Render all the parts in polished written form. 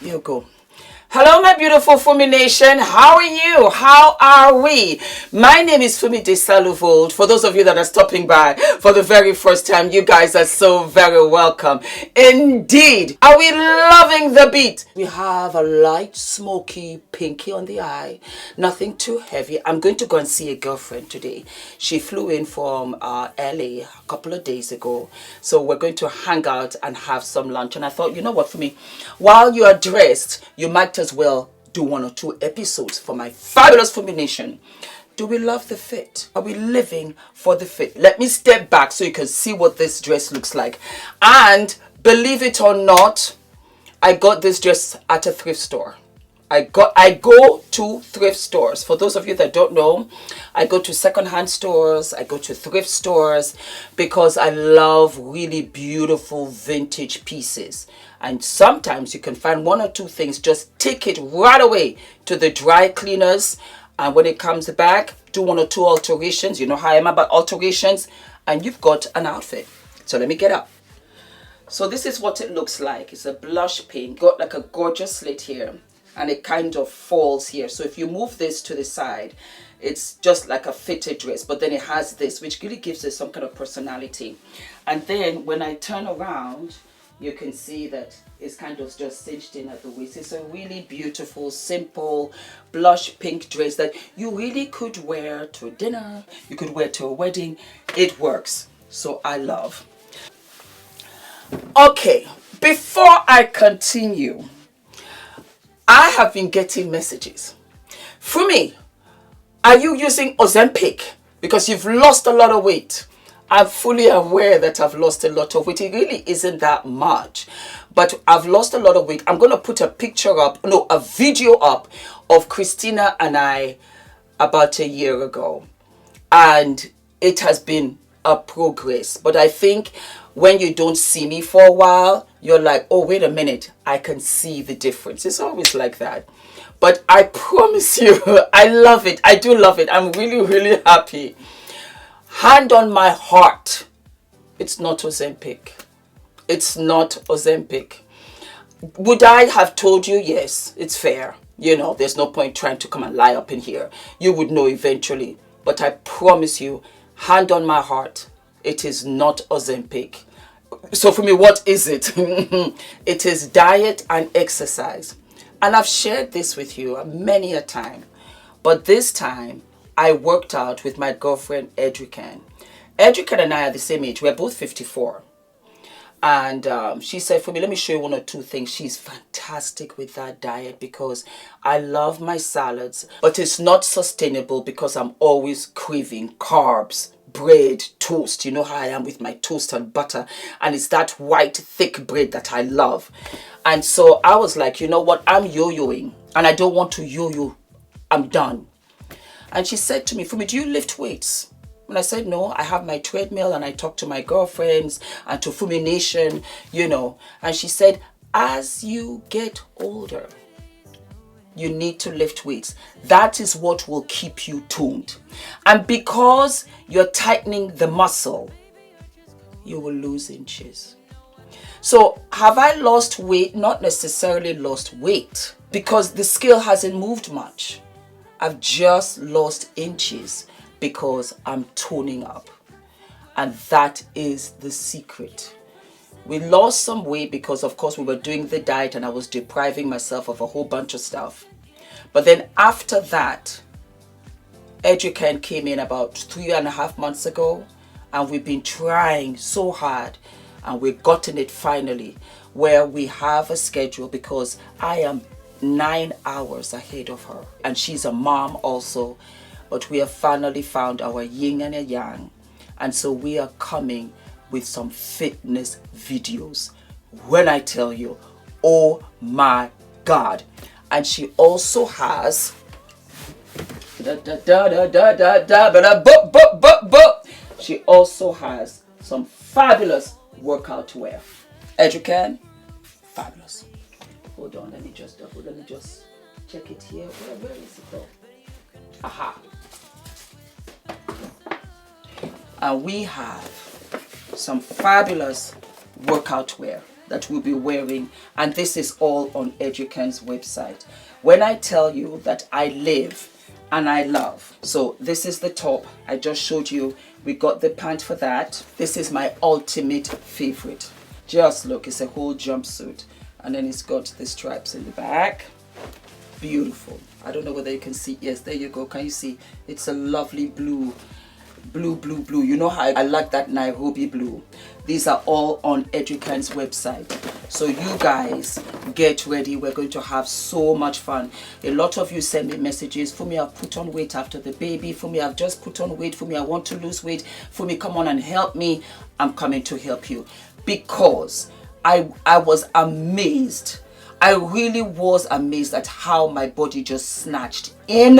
You go. Hello, my beautiful Fumi Nation. How are you? How are we? My name is Fumidesaluvold. For those of you that are stopping by for the very first time, you guys are so very welcome. Indeed. Are we loving the beat? We have a light, smoky, pinky on the eye. Nothing too heavy. I'm going to go and see a girlfriend today. She flew in from LA a couple of days ago. So we're going to hang out and have some lunch. And I thought, you know what, Fumi, while you are dressed, you might as well do 1 or 2 episodes for my fabulous Fumi Nation. Do we love the fit? Are we living for the fit? Let me step back so you can see what this dress looks like. And believe it or not, I got this dress at a thrift store. I go to thrift stores. For those of you that don't know, I go to secondhand stores, I go to thrift stores because I love really beautiful vintage pieces. And sometimes you can find 1 or 2 things, just take it right away to the dry cleaners. And when it comes back, do 1 or 2 alterations. You know how I am about alterations. And you've got an outfit. So let me get up. So this is what it looks like. It's a blush pink. Got like a gorgeous slit here. And it kind of falls here. So if you move this to the side, it's just like a fitted dress. But then it has this, which really gives it some kind of personality. And then when I turn around, you can see that it's kind of just cinched in at the waist. It's a really beautiful, simple, blush pink dress that you really could wear to dinner. You could wear to a wedding. It works. So I love. Okay, before I continue, I have been getting messages. Fumi, are you using Ozempic? Because you've lost a lot of weight. I'm fully aware that I've lost a lot of weight. It really isn't that much, but I've lost a lot of weight. I'm going to put a picture up, no, a video up of Christina and I about a year ago. And it has been a progress. But I think when you don't see me for a while, you're like, oh, wait a minute, I can see the difference. It's always like that. But I promise you, I love it. I do love it. I'm really, really happy. Hand on my heart, it's not Ozempic. It's not Ozempic. Would I have told you? Yes, it's fair. You know, there's no point trying to come and lie up in here. You would know eventually. But I promise you, hand on my heart, it is not Ozempic. So for me, what is it? It is diet and exercise. And I've shared this with you many a time. But this time, I worked out with my girlfriend, Edrican. Edrican and I are the same age. We're both 54. And she said, for me, let me show you 1 or 2 things. She's fantastic with that diet because I love my salads. But it's not sustainable because I'm always craving carbs, bread, toast. You know how I am with my toast and butter. And it's that white, thick bread that I love. And so I was like, you know what? I'm yo-yoing. And I don't want to yo-yo. I'm done. And she said to me, Fumi, do you lift weights? And I said, no, I have my treadmill and I talk to my girlfriends and to Fumi Nation, you know. And she said, as you get older, you need to lift weights. That is what will keep you toned. And because you're tightening the muscle, you will lose inches. So have I lost weight? Not necessarily lost weight because the scale hasn't moved much. I've just lost inches because I'm toning up. And that is the secret. We lost some weight because, of course, we were doing the diet and I was depriving myself of a whole bunch of stuff. But then after that, Edrican came in about 3.5 months ago. And we've been trying so hard. And we've gotten it finally where we have a schedule because I am 9 hours ahead of her and she's a mom also, but we have finally found our yin and a yang, and so we are coming with some fitness videos. When I tell you, oh my God. And she also has she also has some fabulous workout wear. Edrican, fabulous. Hold on, let me just check it here. Where is it though? Aha. And we have some fabulous workout wear. that we'll be wearing, and this is all on Educan's website. When I tell you that I live and I love, so this is the top I just showed you. We got the pant for that. This is my ultimate favorite. Just look, it's a whole jumpsuit, and then it's got the stripes in the back. Beautiful. I don't know whether you can see. Yes, there you go. Can you see? It's a lovely blue. You know how I like that Nairobi blue. These are all on Educan's website. So you guys get ready. We're going to have so much fun. A lot of you send me messages. Fumi, I've put on weight after the baby. Fumi, I've just put on weight. Fumi, I want to lose weight. Fumi, come on and help me. I'm coming to help you, because I was amazed. I really was amazed at how my body just snatched in.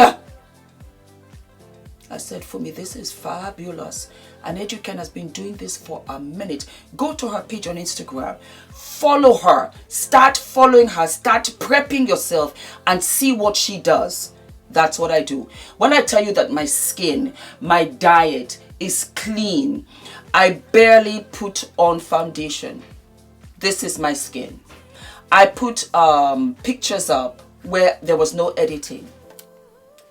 I said, for me, this is fabulous. And Educan has been doing this for a minute. Go to her page on Instagram. Follow her. Start following her. Start prepping yourself and see what she does. That's what I do. When I tell you that my skin, my diet is clean, I barely put on foundation. This is my skin. I put pictures up where there was no editing.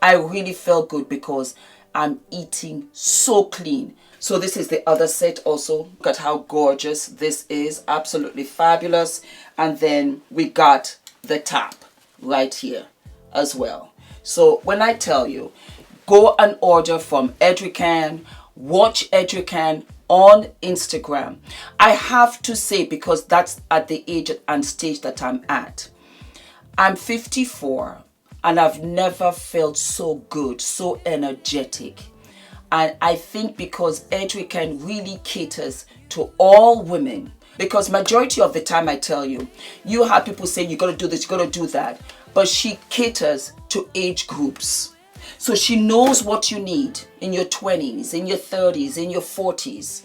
I really felt good because I'm eating so clean. So this is the other set also. Look at how gorgeous this is. Absolutely fabulous. And then we got the top right here as well. So when I tell you, go and order from Educan, watch Educan on Instagram. I have to say, because that's at the age and stage that I'm at. I'm 54 and I've never felt so good, so energetic. And I think because Educan really caters to all women, because majority of the time I tell you, you have people saying you gotta do this, you gotta do that, but she caters to age groups. So she knows what you need in your 20s, in your 30s, in your 40s.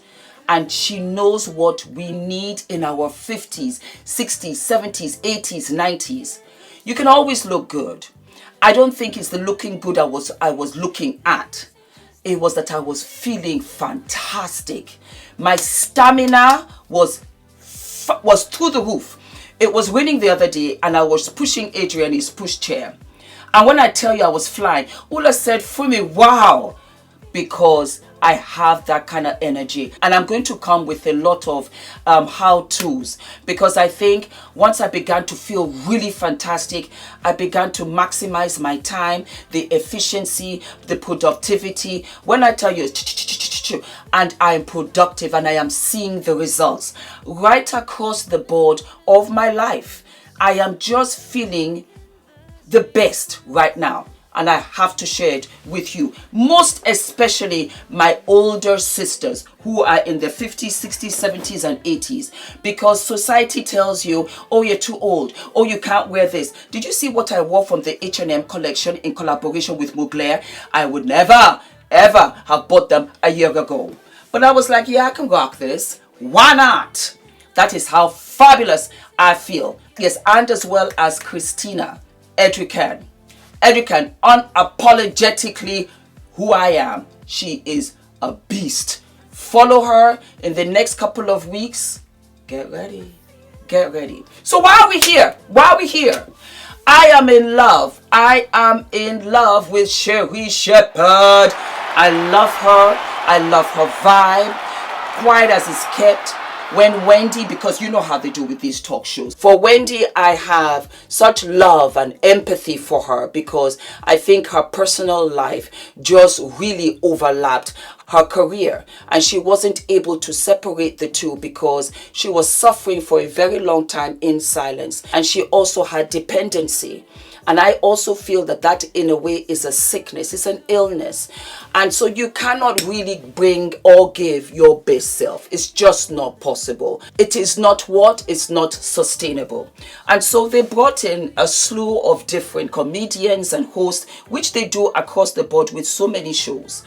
And she knows what we need in our 50s, 60s, 70s, 80s, 90s. You can always look good. I don't think it's the looking good I was looking at. It was that I was feeling fantastic. My stamina was through the roof. It was raining the other day and I was pushing Adrian in his pushchair. And when I tell you I was flying, Ola said, Fumi, wow, because I have that kind of energy. And I'm going to come with a lot of how-tos, because I think once I began to feel really fantastic, I began to maximize my time, the efficiency, the productivity. When I tell you, and I'm productive and I am seeing the results right across the board of my life. I am just feeling the best right now, and I have to share it with you, most especially my older sisters who are in their 50s, 60s, 70s and 80s, because society tells you, oh, you're too old, oh, you can't wear this. Did you see what I wore from the H&M collection in collaboration with Mugler? I would never ever have bought them a year ago, but I was like, yeah, I can rock this, why not? That is how fabulous I feel. Yes, and as well as Christina Educan, unapologetically who I am. She is a beast. Follow her in the next couple of weeks. Get ready. Get ready. So why are we here? Why are we here? I am in love. I am in love with Sherri Shephard. I love her. I love her vibe. Quiet as it's kept. When Wendy, because you know how they do with these talk shows. For Wendy, I have such love and empathy for her because I think her personal life just really overlapped her career, and she wasn't able to separate the two because she was suffering for a very long time in silence, and she also had dependency. And I also feel that that in a way is a sickness, it's an illness. And so you cannot really bring or give your best self. It's just not possible. It is not what? It's not sustainable. And so they brought in a slew of different comedians and hosts, which they do across the board with so many shows,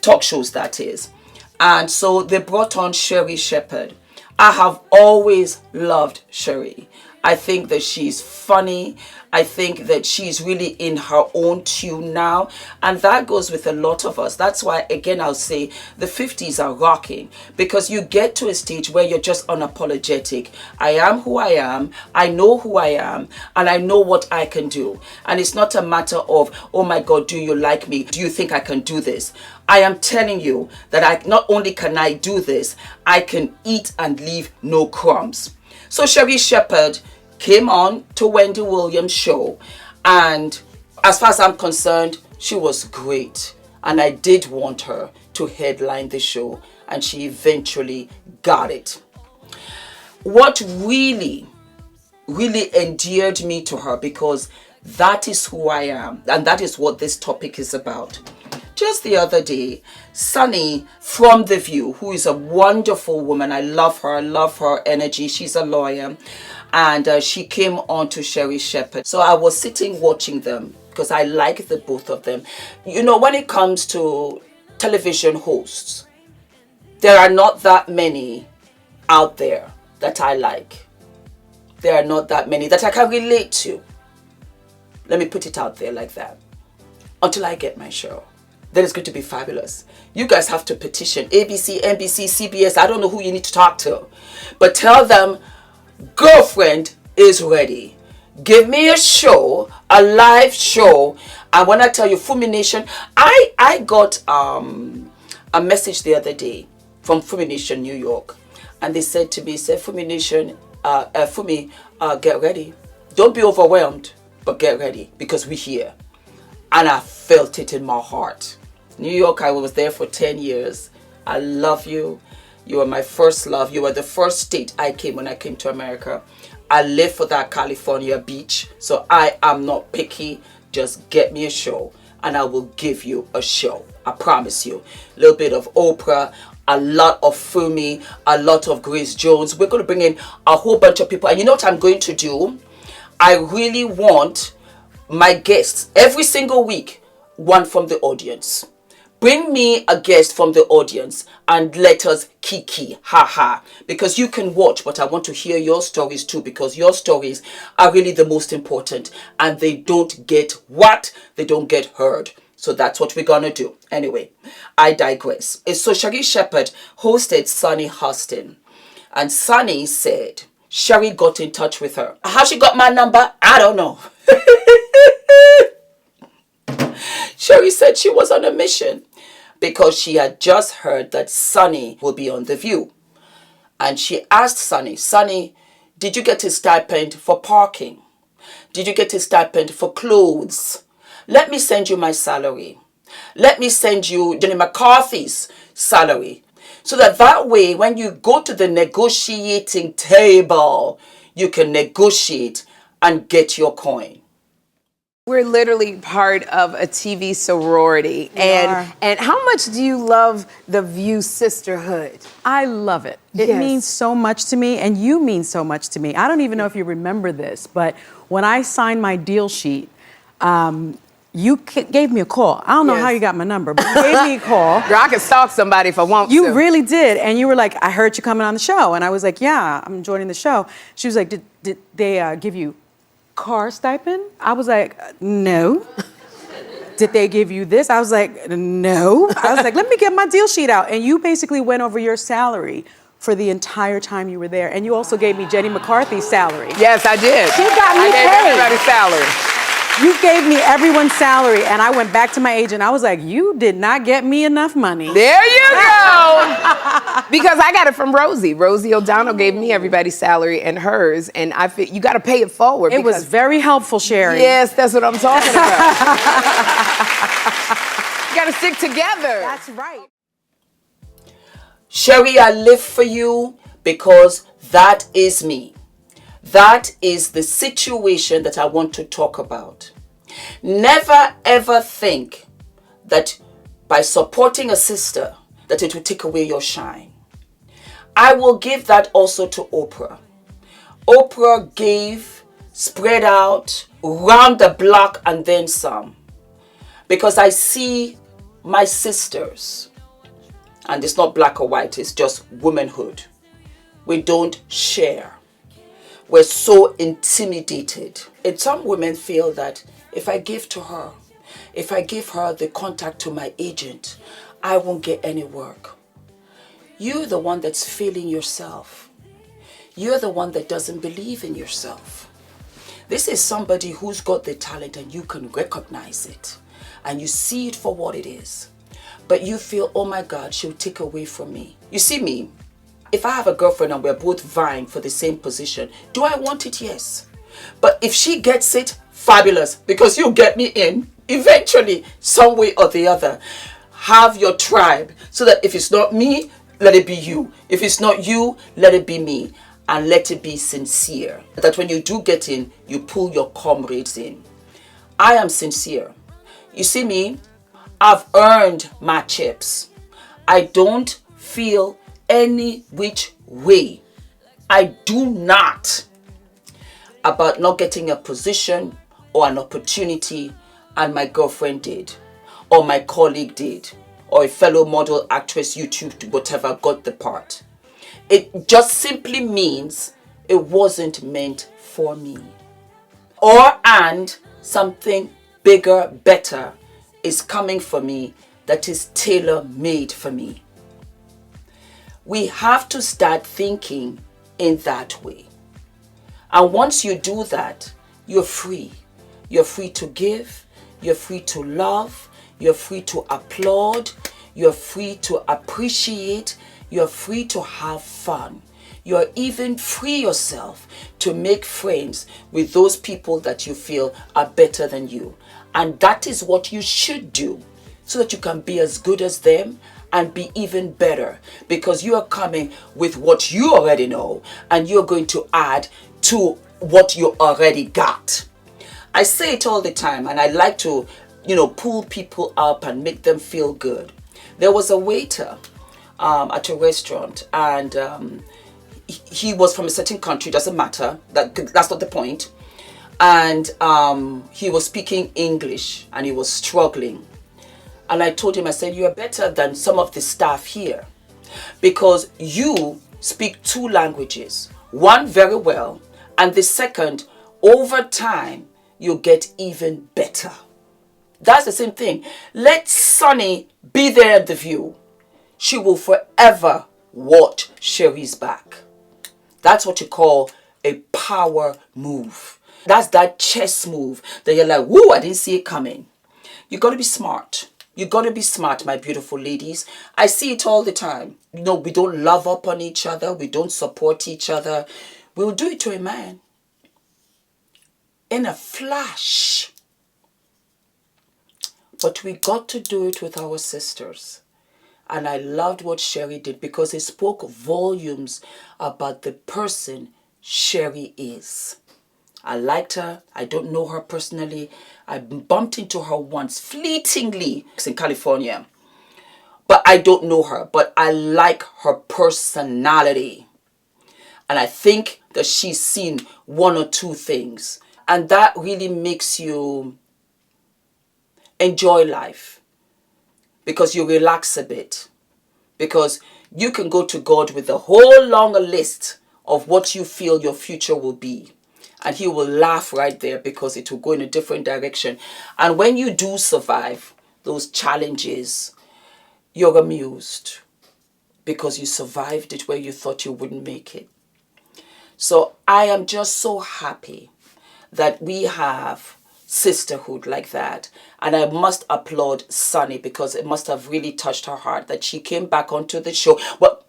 talk shows that is. And so they brought on Sherri Shephard. I have always loved Sherri. I think that she's funny. I think that she's really in her own tune now. And that goes with a lot of us. That's why, again, I'll say the 50s are rocking. Because you get to a stage where you're just unapologetic. I am who I am. I know who I am. And I know what I can do. And it's not a matter of, oh my God, do you like me? Do you think I can do this? I am telling you that not only can I do this, I can eat and leave no crumbs. So Sherri Shephard came on to Wendy Williams' show, and as far as I'm concerned, she was great. And I did want her to headline the show, and she eventually got it. What really endeared me to her, because that is who I am, and that is what this topic is about. Just the other day, Sunny from The View, who is a wonderful woman, I love her energy, she's a lawyer, and she came on to Sherri Shephard. So I was sitting watching them because I like the both of them. You know, when it comes to television hosts, there are not that many out there that I like. There are not that many that I can relate to. Let me put it out there like that. Until I get my show. Then it's going to be fabulous. You guys have to petition ABC, NBC, CBS. I don't know who you need to talk to. But tell them, girlfriend is ready. Give me a show, a live show. And when I tell you, Fumi Nation, I got a message the other day from Fumi Nation, New York. And they said to me, Fumi Nation, Fumi, get ready. Don't be overwhelmed, but get ready because we're here. And I felt it in my heart. New York, I was there for 10 years. I love you. You are my first love. You are the first state I came when I came to America. I live for that California beach. So I am not picky. Just get me a show and I will give you a show. I promise you. A little bit of Oprah, a lot of Fumi, a lot of Grace Jones. We're going to bring in a whole bunch of people. And you know what I'm going to do? I really want my guests every single week, one from the audience. Bring me a guest from the audience and let us kiki, haha. Because you can watch, but I want to hear your stories too, because your stories are really the most important. And they don't get what? They don't get heard. So that's what we're going to do. Anyway, I digress. So Sherri Shephard hosted Sunny Hostin. And Sunny said, Sherri got in touch with her. How she got my number? I don't know. Sherri said she was on a mission because she had just heard that Sunny will be on The View. And she asked Sunny, did you get a stipend for parking? Did you get a stipend for clothes? Let me send you my salary. Let me send you Jenny McCarthy's salary. So that way, when you go to the negotiating table, you can negotiate and get your coin. We're literally part of a TV sorority. And how much do you love The View Sisterhood? I love it. It means so much to me, and you mean so much to me. I don't even know if you remember this, but when I signed my deal sheet, you gave me a call. I don't know how you got my number, but you gave me a call. Girl, I could stalk somebody if I want to. You really did. And you were like, I heard you coming on the show. And I was like, yeah, I'm joining the show. She was like, did they give you car stipend? I was like, no. Did they give you this? I was like, no. I was like, let me get my deal sheet out. And you basically went over your salary for the entire time you were there. And you also gave me Jenny McCarthy's salary. Yes, I did. She got me paid. I gave everybody's salary. You gave me everyone's salary, and I went back to my agent. I was like, you did not get me enough money. There you go. Because I got it from Rosie. Rosie O'Donnell gave me everybody's salary and hers, and I feel you got to pay it forward. It was very helpful, Sherri. Yes, that's what I'm talking about. You got to stick together. That's right. Sherri, I live for you because that is me. That is the situation that I want to talk about. Never ever think that by supporting a sister that it will take away your shine. I will give that also to Oprah. Oprah gave, spread out, round the block and then some. Because I see my sisters, and it's not black or white, it's just womanhood. We don't share. we're so intimidated. And some women feel that if I give her the contact to my agent, I won't get any work. You're the one that's failing yourself. You're the one that doesn't believe in yourself. This is somebody who's got the talent and you can recognize it and you see it for what it is. But you feel, oh my God, she'll take away from me. You see me, if I have a girlfriend and we're both vying for the same position, do I want it? Yes. But if she gets it, fabulous, because you'll get me in eventually, some way or the other. Have your tribe so that if it's not me, let it be you. If it's not you, let it be me. And let it be sincere. That when you do get in, you pull your comrades in. I am sincere. You see me, I've earned my chips. I don't feel any which way. I do not about not getting a position or an opportunity and my girlfriend did, or my colleague did, or a fellow model, actress, YouTube, whatever, got the part. It just simply means it wasn't meant for me. And something bigger, better is coming for me that is tailor-made for me. We have to start thinking in that way. And once you do that, you're free. You're free to give. You're free to love. You're free to applaud. You're free to appreciate. You're free to have fun. You're even free yourself to make friends with those people that you feel are better than you. And that is what you should do so that you can be as good as them and be even better, because you are coming with what you already know and you're going to add to what you already got. I say it all the time, and I like to, pull people up and make them feel good. There was a waiter at a restaurant, and he was from a certain country. Doesn't matter. That's not the point. And he was speaking English, and he was struggling. And I told him, I said, you are better than some of the staff here, because you speak 2 languages. One very well, and the second, over time, you'll get even better. That's the same thing. Let Sunny be there at the view. She will forever watch Sherri's back. That's what you call a power move. That's that chess move that you're like, whoo, I didn't see it coming. You got to be smart. You got to be smart, my beautiful ladies. I see it all the time. We don't love up on each other. We don't support each other. We'll do it to a man in a flash. But we got to do it with our sisters. And I loved what Sherri did, because it spoke volumes about the person Sherri is. I liked her. I don't know her personally. I bumped into her once, fleetingly, in California. But I don't know her. But I like her personality. And I think that she's seen 1 or 2 things. And that really makes you enjoy life, because you relax a bit. Because you can go to God with a whole long list of what you feel your future will be. And he will laugh right there, because it will go in a different direction. And when you do survive those challenges, you're amused, because you survived it where you thought you wouldn't make it. So I am just so happy that we have sisterhood like that. And I must applaud Sunny, because it must have really touched her heart that she came back onto the show. Well,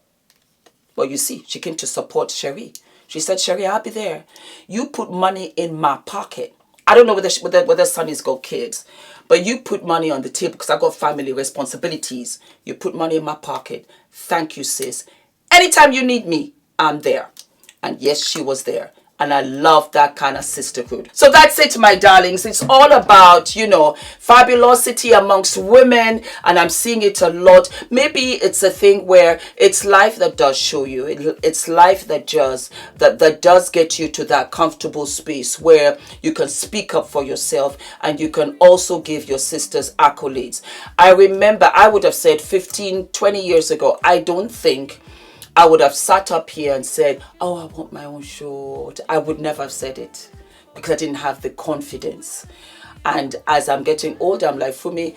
you see, she came to support Sherri. She said, Sherri, I'll be there. You put money in my pocket. I don't know whether Sunny's got kids, but you put money on the table, because I got family responsibilities. You put money in my pocket. Thank you, sis. Anytime you need me, I'm there. And yes, she was there. And I love that kind of sisterhood. So that's it, my darlings. It's all about, fabulosity amongst women. And I'm seeing it a lot. Maybe it's a thing where it's life that does show you. It's life that does get you to that comfortable space where you can speak up for yourself. And you can also give your sisters accolades. I remember I would have said 15, 20 years ago, I don't think I would have sat up here and said, oh, I want my own show. I would never have said it because I didn't have the confidence. And as I'm getting older, I'm like, Fumi,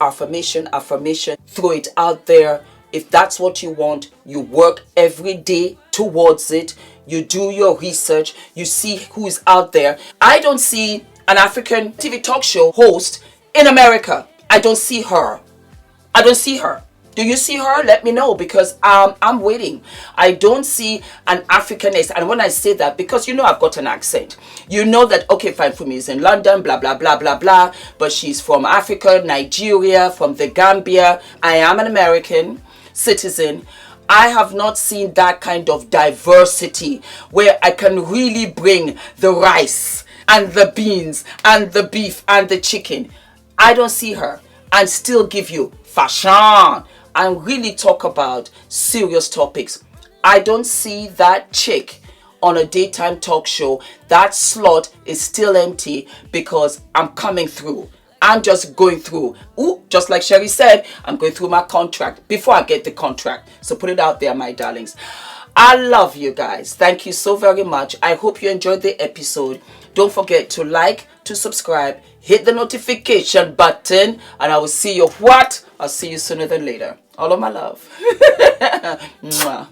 affirmation, throw it out there. If that's what you want, you work every day towards it. You do your research. You see who's out there. I don't see an African TV talk show host in America. I don't see her. I don't see her. Do you see her? Let me know, because I'm waiting. I don't see an Africanist. And when I say that, because you know I've got an accent. You know that, okay, fine, Fumi is in London, blah, blah, blah, blah, blah. But she's from Africa, Nigeria, from the Gambia. I am an American citizen. I have not seen that kind of diversity where I can really bring the rice and the beans and the beef and the chicken. I don't see her, and still give you fashion and really talk about serious topics. I don't see that chick on a daytime talk show. That slot is still empty because I'm coming through. I'm just going through. Ooh, just like Sherri said, I'm going through my contract before I get the contract. So put it out there, my darlings. I love you guys. Thank you so very much. I hope you enjoyed the episode. Don't forget to like, to subscribe, hit the notification button, and I will see you what? I'll see you sooner than later. All of my love. Mwah.